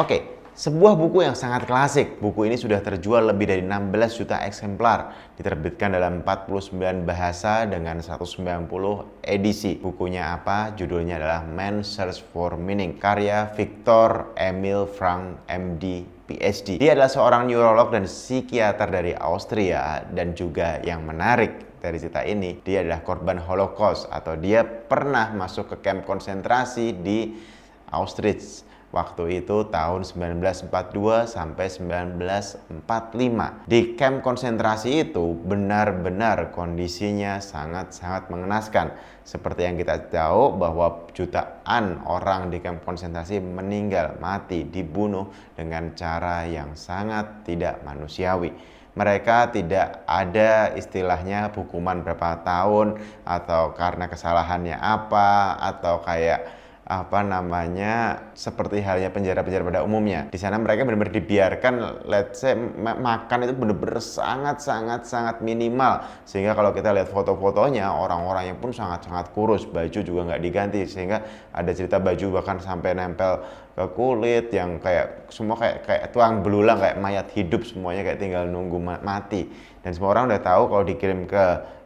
Oke, sebuah buku yang sangat klasik. Buku ini sudah terjual lebih dari 16 juta eksemplar. Diterbitkan dalam 49 bahasa dengan 190 edisi. Bukunya apa? Judulnya adalah Man's Search for Meaning, karya Viktor Emil Frankl, MD, PhD. Dia adalah seorang neurolog dan psikiater dari Austria, dan juga yang menarik dari cerita ini, dia adalah korban Holocaust, atau dia pernah masuk ke kamp konsentrasi di Auschwitz. Waktu itu tahun 1942 sampai 1945. Di kamp konsentrasi itu benar-benar kondisinya sangat-sangat mengenaskan. Seperti yang kita tahu bahwa jutaan orang di kamp konsentrasi meninggal, mati, dibunuh dengan cara yang sangat tidak manusiawi. Mereka tidak ada istilahnya hukuman berapa tahun, atau karena kesalahannya apa, atau kayak seperti halnya penjara-penjara pada umumnya. Di sana mereka benar-benar dibiarkan, let's say, makan itu benar-benar sangat minimal, sehingga kalau kita lihat foto-fotonya, orang-orangnya pun sangat kurus, baju juga nggak diganti, sehingga ada cerita baju bahkan sampai nempel ke kulit, yang kayak semua kayak tuang belulang, kayak mayat hidup semuanya, kayak tinggal nunggu mati. Dan semua orang udah tahu kalau dikirim ke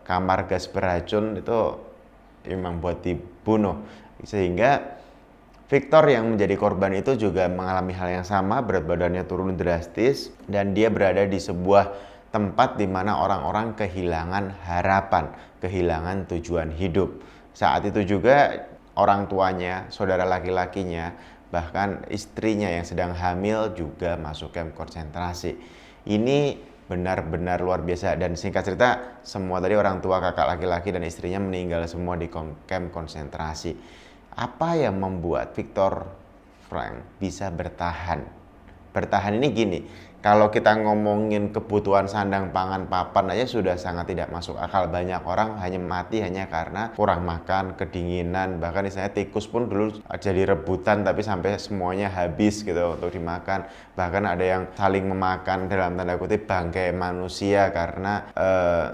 kamar gas beracun itu memang buat dibunuh. Sehingga Viktor yang menjadi korban itu juga mengalami hal yang sama, berat badannya turun drastis, dan dia berada di sebuah tempat di mana orang-orang kehilangan harapan, kehilangan tujuan hidup. Saat itu juga orang tuanya, saudara laki-lakinya, bahkan istrinya yang sedang hamil juga masuk kamp konsentrasi. Ini benar-benar luar biasa, dan singkat cerita semua tadi, orang tua, kakak laki-laki, dan istrinya meninggal semua di kamp konsentrasi. Apa yang membuat Viktor Frankl bisa bertahan? Bertahan ini gini, kalau kita ngomongin kebutuhan sandang pangan papan aja sudah sangat tidak masuk akal. Banyak orang hanya mati hanya karena kurang makan, kedinginan, bahkan misalnya tikus pun dulu jadi rebutan tapi sampai semuanya habis gitu untuk dimakan. Bahkan ada yang saling memakan dalam tanda kutip bangkai manusia karena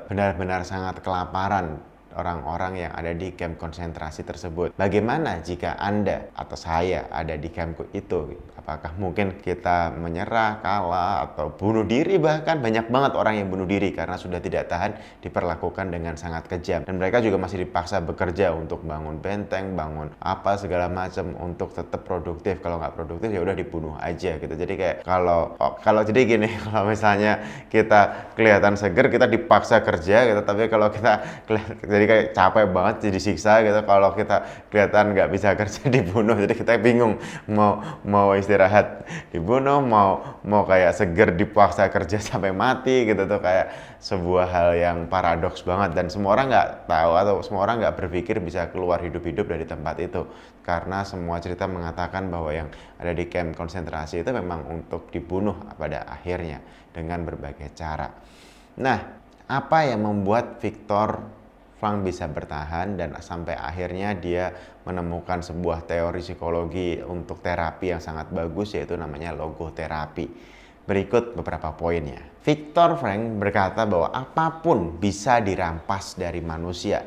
benar-benar sangat kelaparan orang-orang yang ada di kamp konsentrasi tersebut. Bagaimana jika Anda atau saya ada di kamp itu? Apakah mungkin kita menyerah, kalah, atau bunuh diri? Bahkan banyak banget orang yang bunuh diri karena sudah tidak tahan diperlakukan dengan sangat kejam. Dan mereka juga masih dipaksa bekerja untuk bangun benteng, bangun apa segala macam untuk tetap produktif. Kalau nggak produktif ya udah dibunuh aja gitu. Jadi kayak kalau jadi gini, kalau misalnya kita kelihatan seger, kita dipaksa kerja gitu, tapi kalau kita jadi kayak capek banget, jadi disiksa gitu. Kalau kita kelihatan nggak bisa kerja, dibunuh. Jadi kita bingung mau istirahat dibunuh, mau kayak seger dipaksa kerja sampai mati gitu. Tuh kayak sebuah hal yang paradoks banget, dan semua orang nggak tahu atau semua orang nggak berpikir bisa keluar hidup-hidup dari tempat itu, karena semua cerita mengatakan bahwa yang ada di kamp konsentrasi itu memang untuk dibunuh pada akhirnya dengan berbagai cara. Nah, apa yang membuat Viktor Frankl bisa bertahan dan sampai akhirnya dia menemukan sebuah teori psikologi untuk terapi yang sangat bagus, yaitu namanya logoterapi. Berikut beberapa poinnya. Viktor Frankl berkata bahwa apapun bisa dirampas dari manusia.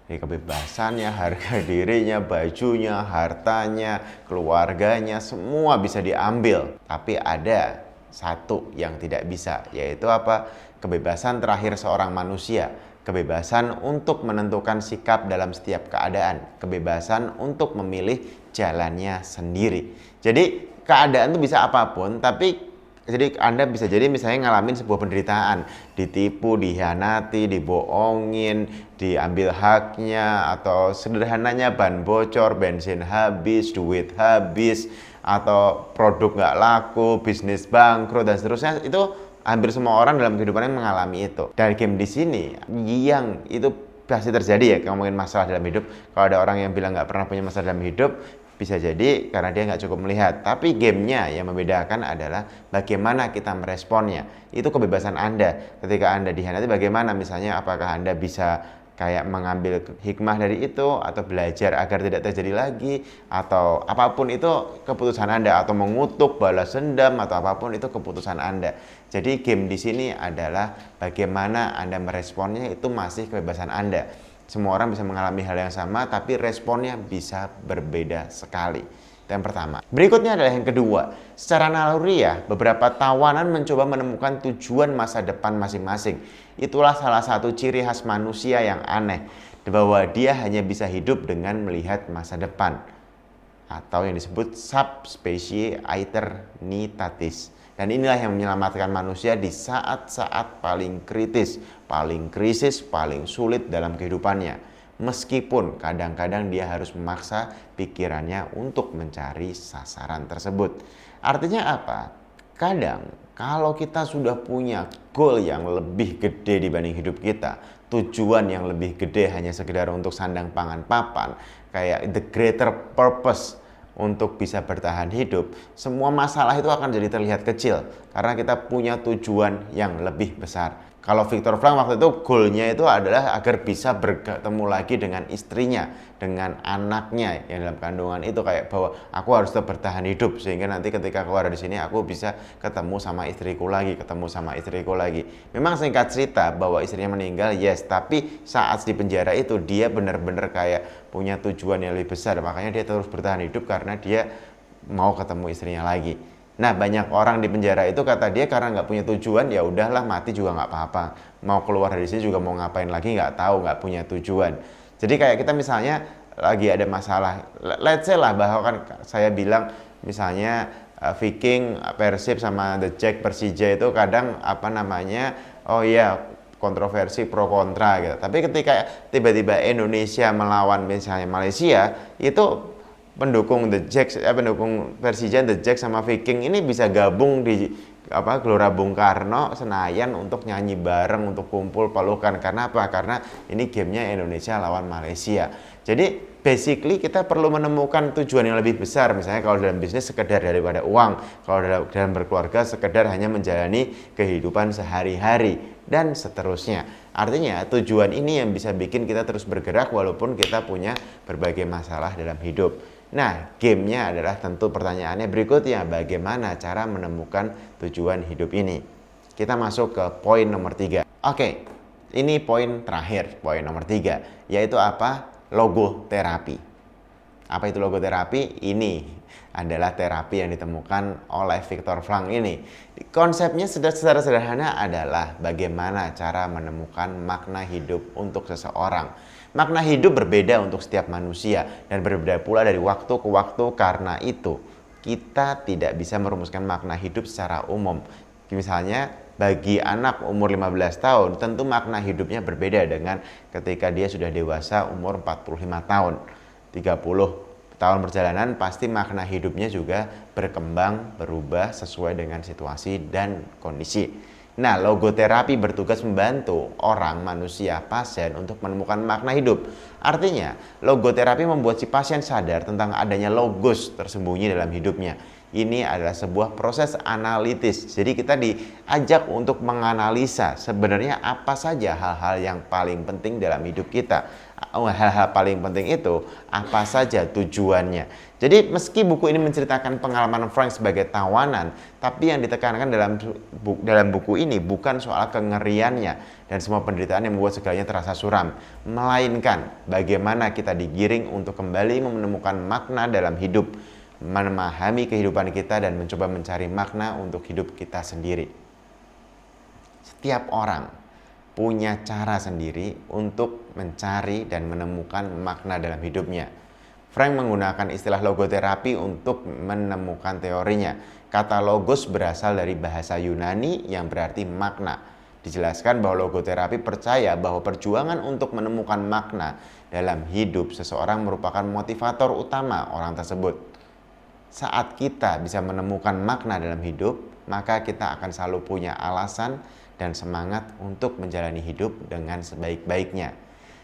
Dari kebebasannya, harga dirinya, bajunya, hartanya, keluarganya, semua bisa diambil. Tapi ada satu yang tidak bisa, yaitu apa? Kebebasan terakhir seorang manusia. Kebebasan untuk menentukan sikap dalam setiap keadaan, kebebasan untuk memilih jalannya sendiri. Jadi keadaan itu bisa apapun, tapi jadi Anda bisa jadi misalnya ngalamin sebuah penderitaan, ditipu, dihianati, dibohongin, diambil haknya, atau sederhananya ban bocor, bensin habis, duit habis, atau produk nggak laku, bisnis bangkrut, dan seterusnya. Itu hampir semua orang dalam kehidupannya mengalami itu. Dan game di sini yang itu pasti terjadi ya, ngomongin masalah dalam hidup. Kalau ada orang yang bilang nggak pernah punya masalah dalam hidup, bisa jadi karena dia nggak cukup melihat. Tapi gamenya yang membedakan adalah bagaimana kita meresponnya. Itu kebebasan Anda. Ketika Anda dihianati, bagaimana misalnya, apakah Anda bisa kayak mengambil hikmah dari itu, atau belajar agar tidak terjadi lagi, atau apapun itu keputusan Anda, atau mengutuk, balas dendam, atau apapun itu keputusan Anda. Jadi game di sini adalah bagaimana Anda meresponnya, itu masih kebebasan Anda. Semua orang bisa mengalami hal yang sama, tapi responnya bisa berbeda sekali. Itu yang pertama. Berikutnya adalah yang kedua. Secara naluri ya, beberapa tawanan mencoba menemukan tujuan masa depan masing-masing. Itulah salah satu ciri khas manusia yang aneh, bahwa dia hanya bisa hidup dengan melihat masa depan, atau yang disebut subspecie aeternitatis. Dan inilah yang menyelamatkan manusia di saat-saat paling kritis, paling krisis, paling sulit dalam kehidupannya. Meskipun kadang-kadang dia harus memaksa pikirannya untuk mencari sasaran tersebut. Artinya apa? Kadang kalau kita sudah punya goal yang lebih gede dibanding hidup kita, tujuan yang lebih gede hanya sekedar untuk sandang pangan papan, kayak the greater purpose untuk bisa bertahan hidup, semua masalah itu akan jadi terlihat kecil karena kita punya tujuan yang lebih besar. Kalau Viktor Frankl waktu itu goalnya itu adalah agar bisa bertemu lagi dengan istrinya, dengan anaknya yang dalam kandungan itu, kayak bahwa aku harus tetap bertahan hidup sehingga nanti ketika keluar dari sini aku bisa ketemu sama istriku lagi, Memang singkat cerita bahwa istrinya meninggal, yes, tapi saat di penjara itu dia benar-benar kayak punya tujuan yang lebih besar, makanya dia terus bertahan hidup karena dia mau ketemu istrinya lagi. Nah, banyak orang di penjara itu kata dia karena nggak punya tujuan, ya udahlah mati juga nggak apa-apa. Mau keluar dari sini juga mau ngapain lagi nggak tahu, nggak punya tujuan. Jadi kayak kita misalnya lagi ada masalah, let's say lah bahwa kan saya bilang misalnya Viking, Persib sama The Jack Persija itu kadang oh iya kontroversi pro kontra gitu. Tapi ketika tiba-tiba Indonesia melawan misalnya Malaysia, itu pendukung Persija, The Jack sama Viking ini bisa gabung di Gelora Bung Karno, Senayan untuk nyanyi bareng, untuk kumpul pelukan. Karena apa? Karena ini gamenya Indonesia lawan Malaysia. Jadi basically kita perlu menemukan tujuan yang lebih besar. Misalnya kalau dalam bisnis sekedar daripada uang, kalau dalam berkeluarga sekedar hanya menjalani kehidupan sehari-hari dan seterusnya. Artinya tujuan ini yang bisa bikin kita terus bergerak walaupun kita punya berbagai masalah dalam hidup. Nah, gamenya adalah tentu pertanyaannya berikutnya, bagaimana cara menemukan tujuan hidup ini? Kita masuk ke poin nomor 3. Oke, ini poin terakhir, poin nomor 3, yaitu apa? Logoterapi. Apa itu logoterapi? Ini adalah terapi yang ditemukan oleh Viktor Frankl ini. Konsepnya secara sederhana adalah bagaimana cara menemukan makna hidup untuk seseorang. Makna hidup berbeda untuk setiap manusia dan berbeda pula dari waktu ke waktu. Karena itu kita tidak bisa merumuskan makna hidup secara umum. Misalnya bagi anak umur 15 tahun tentu makna hidupnya berbeda dengan ketika dia sudah dewasa umur 45 tahun. 30 tahun perjalanan pasti makna hidupnya juga berkembang, berubah sesuai dengan situasi dan kondisi. Nah, logoterapi bertugas membantu orang, manusia, pasien untuk menemukan makna hidup. Artinya, logoterapi membuat si pasien sadar tentang adanya logos tersembunyi dalam hidupnya. Ini adalah sebuah proses analitis. Jadi kita diajak untuk menganalisa sebenarnya apa saja hal-hal yang paling penting dalam hidup kita. Hal-hal paling penting itu apa saja tujuannya. Jadi meski buku ini menceritakan pengalaman Frank sebagai tawanan, tapi yang ditekankan dalam buku ini bukan soal kengeriannya dan semua penderitaan yang membuat segalanya terasa suram, melainkan bagaimana kita digiring untuk kembali menemukan makna dalam hidup, memahami kehidupan kita dan mencoba mencari makna untuk hidup kita sendiri. Setiap orang punya cara sendiri untuk mencari dan menemukan makna dalam hidupnya. Frank menggunakan istilah logoterapi untuk menemukan teorinya. Kata logos berasal dari bahasa Yunani yang berarti makna. Dijelaskan bahwa logoterapi percaya bahwa perjuangan untuk menemukan makna dalam hidup seseorang merupakan motivator utama orang tersebut. Saat kita bisa menemukan makna dalam hidup, maka kita akan selalu punya alasan dan semangat untuk menjalani hidup dengan sebaik-baiknya.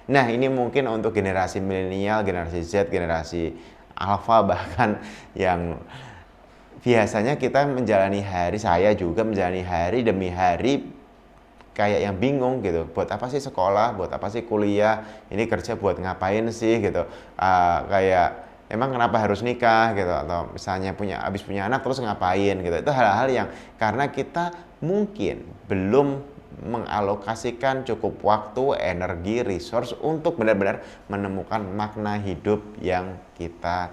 Nah, ini mungkin untuk generasi milenial, generasi Z, generasi Alpha bahkan yang biasanya kita menjalani hari, saya juga menjalani hari demi hari kayak yang bingung gitu. Buat apa sih sekolah, buat apa sih kuliah, ini kerja buat ngapain sih gitu. Kayak emang kenapa harus nikah gitu, atau misalnya habis punya anak terus ngapain gitu. Itu hal-hal yang karena kita mungkin belum mengalokasikan cukup waktu, energi, resource untuk benar-benar menemukan makna hidup yang kita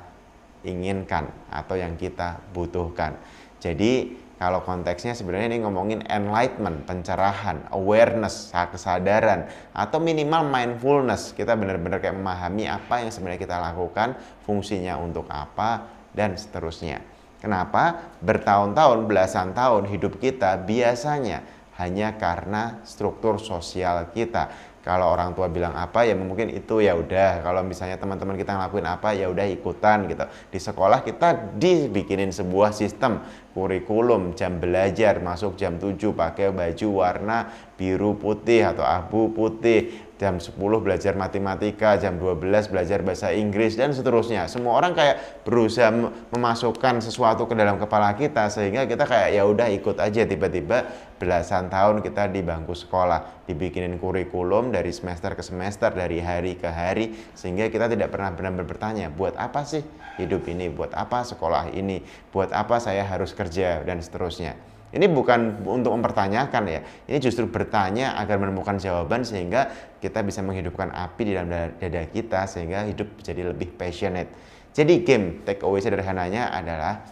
inginkan atau yang kita butuhkan. Jadi kalau konteksnya sebenarnya ini ngomongin enlightenment, pencerahan, awareness, kesadaran, atau minimal mindfulness. Kita benar-benar kayak memahami apa yang sebenarnya kita lakukan, fungsinya untuk apa, dan seterusnya. Kenapa? Bertahun-tahun, belasan tahun hidup kita biasanya hanya karena struktur sosial kita. Kalau orang tua bilang apa ya mungkin itu ya udah. Kalau misalnya teman-teman kita ngelakuin apa ya udah ikutan gitu. Di sekolah kita dibikinin sebuah sistem kurikulum, jam belajar, masuk jam 7 pakai baju warna biru putih atau abu putih. Jam 10 belajar matematika, jam 12 belajar bahasa Inggris dan seterusnya. Semua orang kayak berusaha memasukkan sesuatu ke dalam kepala kita sehingga kita kayak ya udah ikut aja. Tiba-tiba belasan tahun kita di bangku sekolah, dibikinin kurikulum dari semester ke semester, dari hari ke hari, sehingga kita tidak pernah benar-benar bertanya, buat apa sih hidup ini, buat apa sekolah ini, buat apa saya harus kerja, dan seterusnya. Ini bukan untuk mempertanyakan ya, ini justru bertanya agar menemukan jawaban sehingga kita bisa menghidupkan api di dalam dada kita sehingga hidup jadi lebih passionate. Jadi game take away sederhananya adalah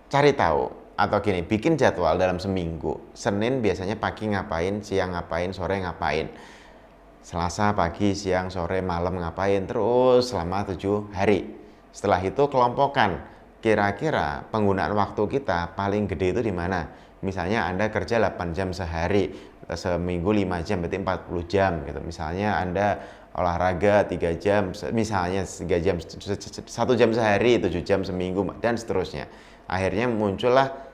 cari tahu atau gini, bikin jadwal dalam seminggu. Senin biasanya pagi ngapain, siang ngapain, sore ngapain. Selasa pagi, siang, sore, malam ngapain, terus selama 7 hari. Setelah itu kelompokkan. Kira-kira penggunaan waktu kita paling gede itu di mana? Misalnya Anda kerja 8 jam sehari, seminggu 5 jam, berarti 40 jam gitu. Misalnya Anda olahraga 3 jam, misalnya 3 jam, 1 jam sehari, 7 jam seminggu, dan seterusnya. Akhirnya muncullah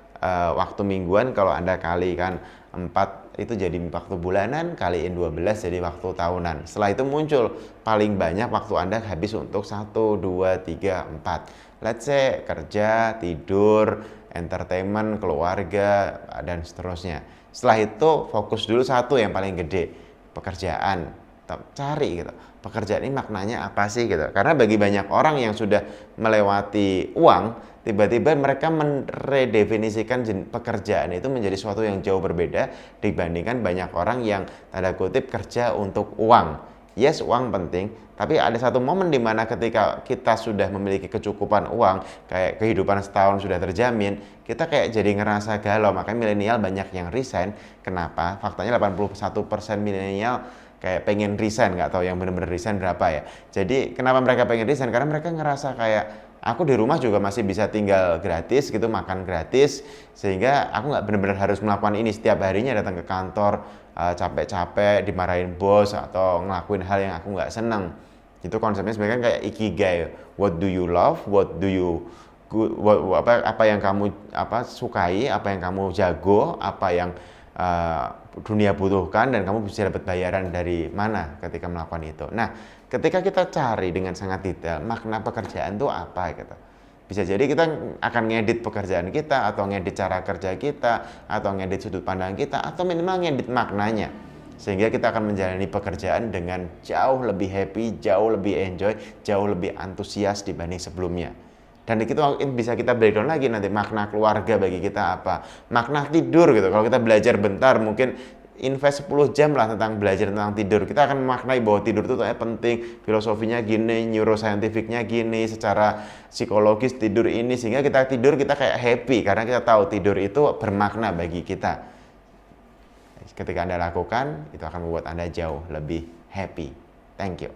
waktu mingguan kalau Anda kalikan 4 itu jadi waktu bulanan, kaliin 12 jadi waktu tahunan. Setelah itu muncul paling banyak waktu Anda habis untuk 1, 2, 3, 4. Let's say kerja, tidur, entertainment, keluarga, dan seterusnya. Setelah itu fokus dulu satu yang paling gede, pekerjaan. Cari gitu, pekerjaan ini maknanya apa sih gitu. Karena bagi banyak orang yang sudah melewati uang, tiba-tiba mereka meredefinisikan pekerjaan itu menjadi sesuatu yang jauh berbeda dibandingkan banyak orang yang tanda kutip kerja untuk uang. Yes, uang penting, tapi ada satu momen di mana ketika kita sudah memiliki kecukupan uang, kayak kehidupan setahun sudah terjamin, kita kayak jadi ngerasa galau. Makanya milenial banyak yang resign. Kenapa? Faktanya 81% milenial kayak pengen resign, nggak tahu yang benar-benar resign berapa ya. Jadi kenapa mereka pengen resign? Karena mereka ngerasa kayak aku di rumah juga masih bisa tinggal gratis gitu, makan gratis, sehingga aku nggak benar-benar harus melakukan ini setiap harinya datang ke kantor capek-capek dimarahin bos atau ngelakuin hal yang aku nggak seneng. Itu konsepnya sebenarnya kayak ikigai. What do you love? What do you apa yang kamu sukai, apa yang kamu jago, apa yang dunia butuhkan, dan kamu bisa dapat bayaran dari mana ketika melakukan itu. Nah, ketika kita cari dengan sangat detail makna pekerjaan itu apa gitu. Bisa jadi kita akan ngedit pekerjaan kita, atau ngedit cara kerja kita, atau ngedit sudut pandang kita, atau minimal ngedit maknanya. Sehingga kita akan menjalani pekerjaan dengan jauh lebih happy, jauh lebih enjoy, jauh lebih antusias dibanding sebelumnya. Dan itu bisa kita breakdown lagi nanti, makna keluarga bagi kita apa, makna tidur gitu. Kalau kita belajar bentar mungkin invest 10 jam lah tentang belajar tentang tidur. Kita akan memaknai bahwa tidur itu penting, filosofinya gini, neuroscientificnya gini, secara psikologis tidur ini, sehingga kita tidur kita kayak happy karena kita tahu tidur itu bermakna bagi kita. Ketika Anda lakukan, itu akan membuat Anda jauh lebih happy. Thank you.